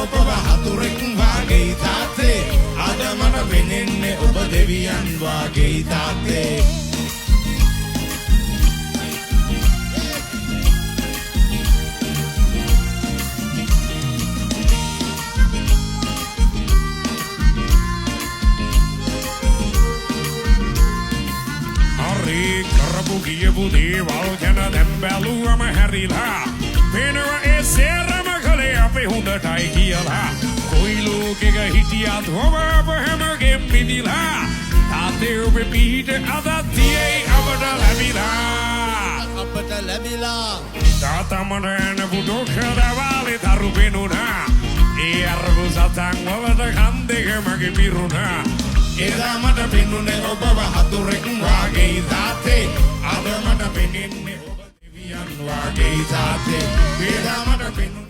ඔබව හතුරෙක් වාගේ තාත්තේ අද මට පෙනෙන්නේ ඔබ දෙවියන් වාගේ තාත්තේ කරපු කියපු දේවල් ගැන දැන් බැලුවම හැරිලා පේනවා ඒ සේරම කලේ අපේ හොඳටයි කියලා කොයි ලෝකෙක හිටියත් ඔබ හැමගෙන් මිදිලා තාත්තේ ඔබේ පිහිට අදත් තියෙයි අපට ලැබිලා තාත්තා මට එනපු ඩොක්ටර් දවාලේ තරු පෙනුණා ඒ අරපු සතන් වලට කන් දෙක මගේ පිරුණා එදා මට පෙනුනේ ඔබව හතුරෙක් වාගේ තාත්තේ අද මට පෙනෙන්නේ ඔබ දෙවියන් වාගේ තාත්තේ එදා මට පෙනුනේ